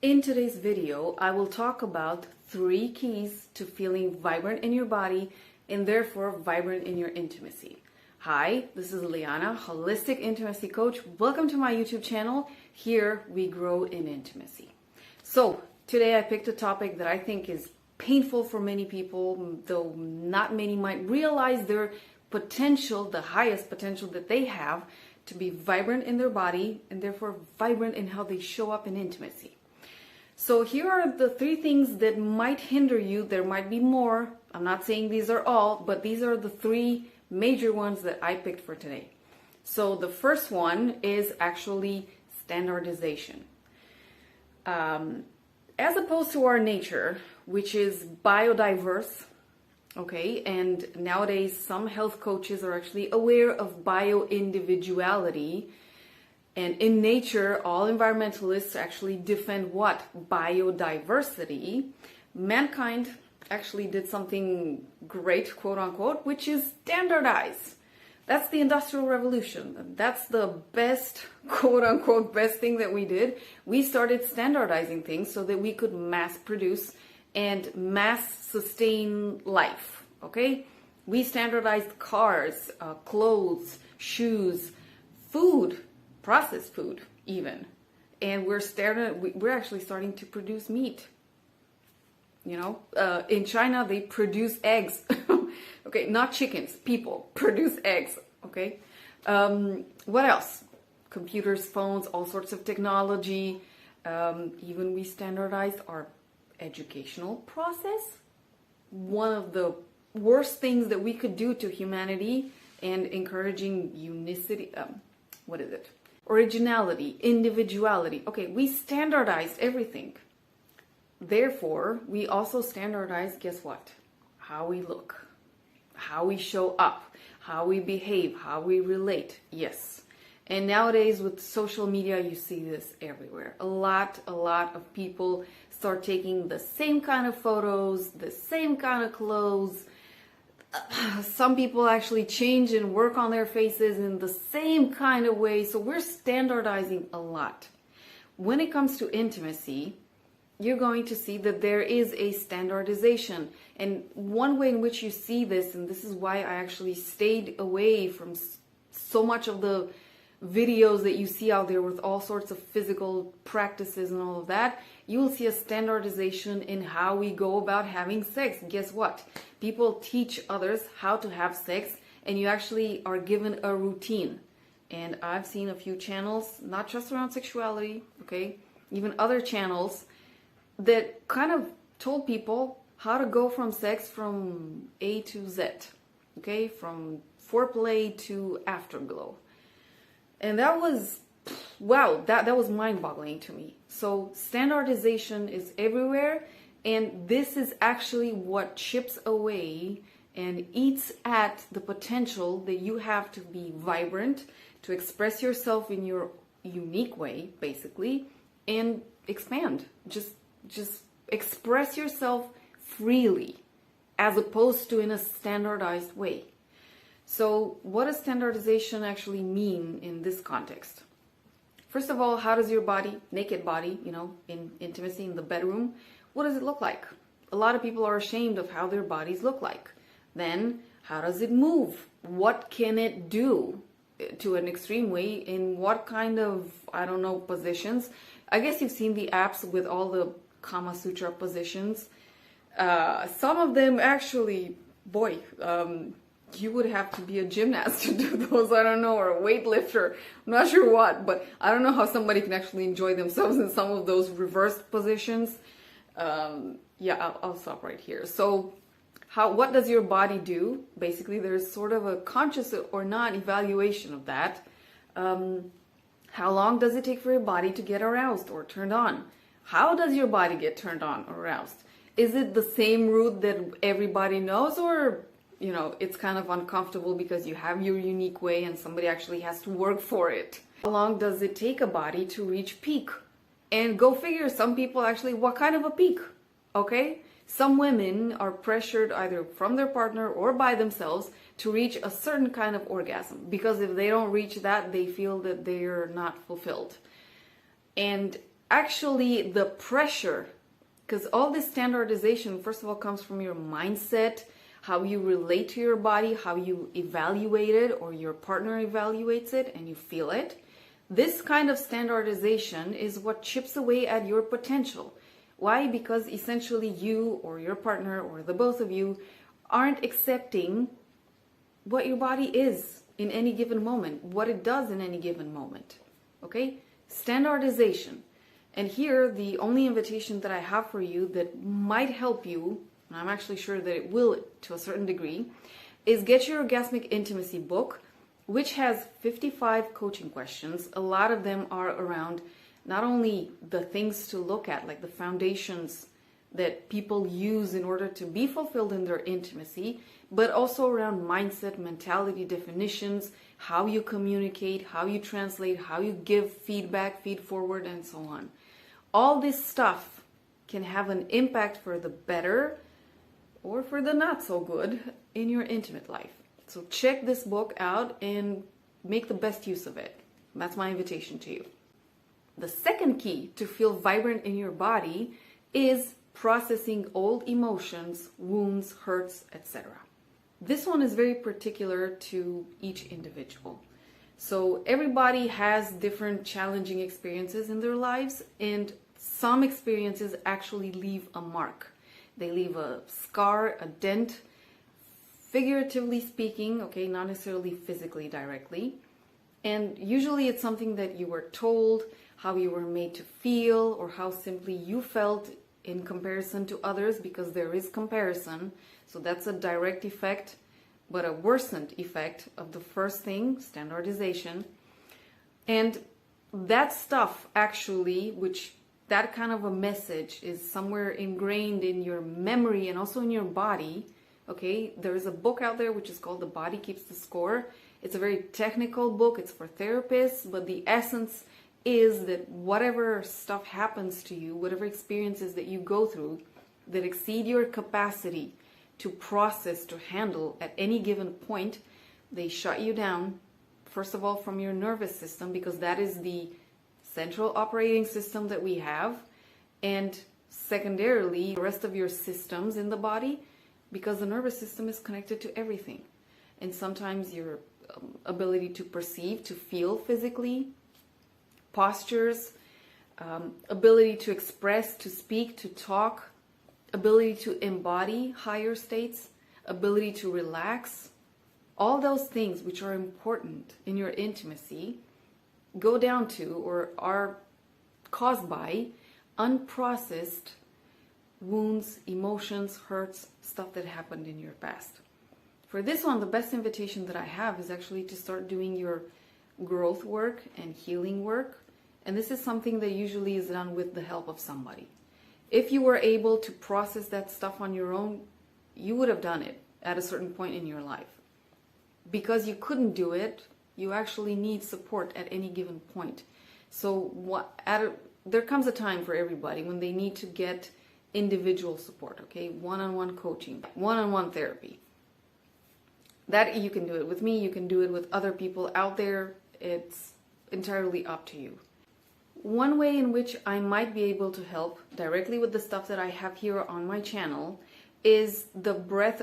In today's video, I will talk about 3 keys to feeling vibrant in your body and therefore vibrant in your intimacy. Hi, this is Liana, Holistic Intimacy Coach. Welcome to my YouTube channel. Here we grow in intimacy. So today I picked a topic that I think is painful for many people, though not many might realize their potential, the highest potential that they have to be vibrant in their body and therefore vibrant in how they show up in intimacy. So here are the 3 things that might hinder you. There might be more. I'm not saying these are all, but these are the 3 major ones that I picked for today. So the first one is actually standardization. As opposed to our nature, which is biodiverse, okay, and nowadays some health coaches are actually aware of bio-individuality. And in nature, all environmentalists actually defend what? Biodiversity. Mankind actually did something great, quote unquote, which is standardize. That's the Industrial Revolution. That's the best, quote unquote, best thing that we did. We started standardizing things so that we could mass produce and mass sustain life, okay? We standardized cars, clothes, shoes, food, processed food even, and we're actually starting to produce meat. You know, in China they produce eggs. Okay, not chickens, people produce eggs. Okay, what else? Computers, phones, all sorts of technology. Even we standardized our educational process. One of the worst things that we could do to humanity and encouraging unicity, originality, individuality. Okay, we standardized everything. Therefore, we also standardize, guess what? How we look, how we show up, how we behave, how we relate. Yes. And nowadays with social media, you see this everywhere. A lot of people start taking the same kind of photos, the same kind of clothes. Some people actually change and work on their faces in the same kind of way. So we're standardizing a lot. When it comes to intimacy, you're going to see that there is a standardization. And one way in which you see this, and this is why I actually stayed away from so much of the videos that you see out there with all sorts of physical practices and all of that, you will see a standardization in how we go about having sex. Guess what? People teach others how to have sex, and you actually are given a routine. And I've seen a few channels, not just around sexuality, okay, even other channels that kind of told people how to go from sex from A to Z, okay, from foreplay to afterglow. And that was, wow, that was mind-boggling to me. So standardization is everywhere, and this is actually what chips away and eats at the potential that you have to be vibrant, to express yourself in your unique way, basically, and expand. Just express yourself freely, as opposed to in a standardized way. So what does standardization actually mean in this context? First of all, how does your body, naked body, you know, in intimacy in the bedroom, what does it look like? A lot of people are ashamed of how their bodies look like. Then, how does it move? What can it do to an extreme way? In what kind of, I don't know, positions? I guess you've seen the apps with all the Kama Sutra positions. Some of them actually, boy, you would have to be a gymnast to do those, I don't know, or a weightlifter, I'm not sure what, but I don't know how somebody can actually enjoy themselves in some of those reversed positions. Yeah, I'll stop right here. So what does your body do? Basically, there's sort of a conscious or not evaluation of that. How long does it take for your body to get aroused or turned on? How does your body get turned on or aroused? Is it the same route that everybody knows, or you know, it's kind of uncomfortable because you have your unique way and somebody actually has to work for it? How long does it take a body to reach peak? And go figure, some people actually, what kind of a peak? Okay? Some women are pressured either from their partner or by themselves to reach a certain kind of orgasm, because if they don't reach that, they feel that they're not fulfilled. And actually the pressure, because all this standardization, first of all, comes from your mindset, how you relate to your body, how you evaluate it, or your partner evaluates it and you feel it. This kind of standardization is what chips away at your potential. Why? Because essentially you or your partner or the both of you aren't accepting what your body is in any given moment, what it does in any given moment. Okay? Standardization. And here, the only invitation that I have for you that might help you, and I'm actually sure that it will to a certain degree, is get your Orgasmic Intimacy book, which has 55 coaching questions. A lot of them are around not only the things to look at, like the foundations that people use in order to be fulfilled in their intimacy, but also around mindset, mentality, definitions, how you communicate, how you translate, how you give feedback, feed forward, and so on. All this stuff can have an impact for the better or for the not so good in your intimate life. So check this book out and make the best use of it. That's my invitation to you. The second key to feel vibrant in your body is processing old emotions, wounds, hurts, etc. This one is very particular to each individual. So everybody has different challenging experiences in their lives, and some experiences actually leave a mark. They leave a scar, a dent, figuratively speaking, okay, not necessarily physically directly. And usually it's something that you were told, how you were made to feel, or how simply you felt in comparison to others, because there is comparison. So that's a direct effect, but a worsened effect of the first thing, standardization. And that stuff actually, which that kind of a message is somewhere ingrained in your memory and also in your body. Okay, there is a book out there which is called The Body Keeps the Score. It's a very technical book, it's for therapists, but the essence is that whatever stuff happens to you, whatever experiences that you go through that exceed your capacity to process, to handle at any given point, they shut you down, first of all, from your nervous system, because that is the central operating system that we have, and secondarily, the rest of your systems in the body, because the nervous system is connected to everything. And sometimes your ability to perceive, to feel physically, postures, ability to express, to speak, to talk, ability to embody higher states, ability to relax, all those things which are important in your intimacy go down to or are caused by unprocessed wounds, emotions, hurts, stuff that happened in your past. For this one, the best invitation that I have is actually to start doing your growth work and healing work. And this is something that usually is done with the help of somebody. If you were able to process that stuff on your own, you would have done it at a certain point in your life. Because you couldn't do it, you actually need support at any given point. So there comes a time for everybody when they need to get individual support, okay? One-on-one coaching, one-on-one therapy. That you can do it with me, you can do it with other people out there. It's entirely up to you. One way in which I might be able to help directly with the stuff that I have here on my channel is the breath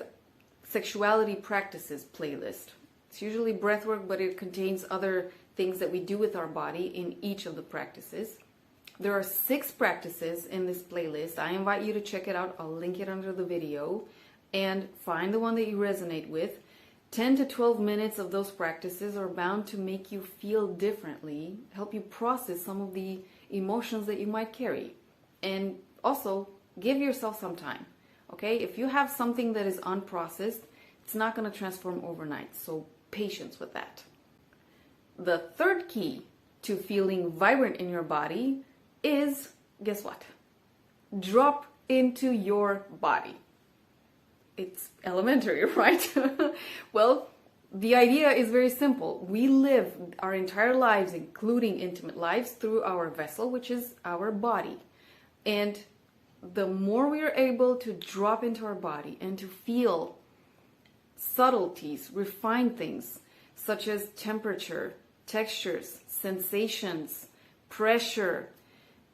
sexuality practices playlist. It's usually breath work, but it contains other things that we do with our body in each of the practices. There are 6 practices in this playlist. I invite you to check it out. I'll link it under the video and find the one that you resonate with. 10 to 12 minutes of those practices are bound to make you feel differently, help you process some of the emotions that you might carry. And also, give yourself some time, okay? If you have something that is unprocessed, it's not going to transform overnight, so patience with that. The third key to feeling vibrant in your body is, guess what? Drop into your body. It's elementary, right? Well, the idea is very simple. We live our entire lives, including intimate lives, through our vessel, which is our body. And the more we are able to drop into our body and to feel subtleties, refined things, such as temperature, textures, sensations, pressure,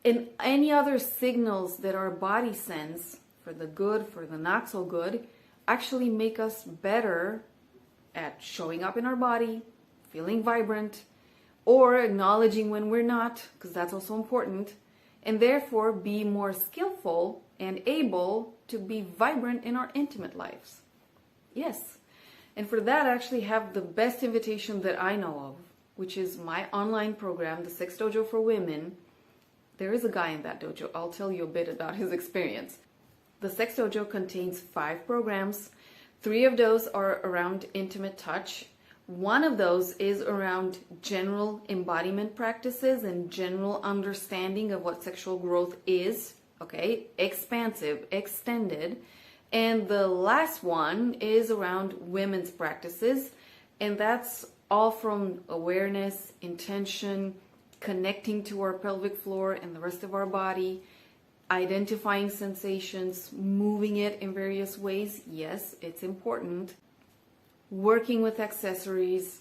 And any other signals that our body sends, for the good, for the not so good, actually make us better at showing up in our body, feeling vibrant, or acknowledging when we're not, because that's also important, and therefore be more skillful and able to be vibrant in our intimate lives. Yes. And for that, I actually have the best invitation that I know of, which is my online program, the Sex Dojo for Women. There is a guy in that dojo. I'll tell you a bit about his experience. The Sex Dojo contains 5 programs. 3 of those are around intimate touch. 1 of those is around general embodiment practices and general understanding of what sexual growth is. Okay, expansive, extended. And the last one is around women's practices, and that's all from awareness, intention, connecting to our pelvic floor and the rest of our body, identifying sensations, moving it in various ways. Yes, it's important. Working with accessories,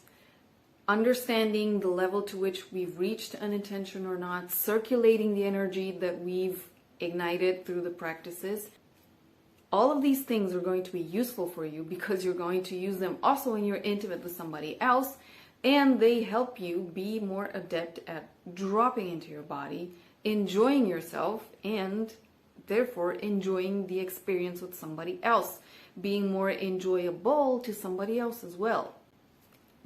understanding the level to which we've reached an intention or not, circulating the energy that we've ignited through the practices. All of these things are going to be useful for you because you're going to use them also when you're intimate with somebody else, and they help you be more adept at dropping into your body, enjoying yourself, and therefore enjoying the experience with somebody else, being more enjoyable to somebody else as well.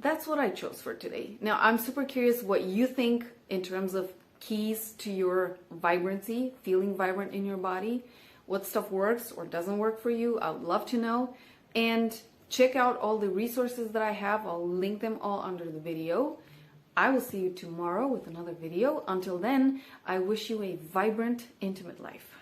That's what I chose for today. Now, I'm super curious what you think in terms of keys to your vibrancy, feeling vibrant in your body. What stuff works or doesn't work for you. I would love to know. And check out all the resources that I have. I'll link them all under the video. I will see you tomorrow with another video. Until then, I wish you a vibrant, intimate life.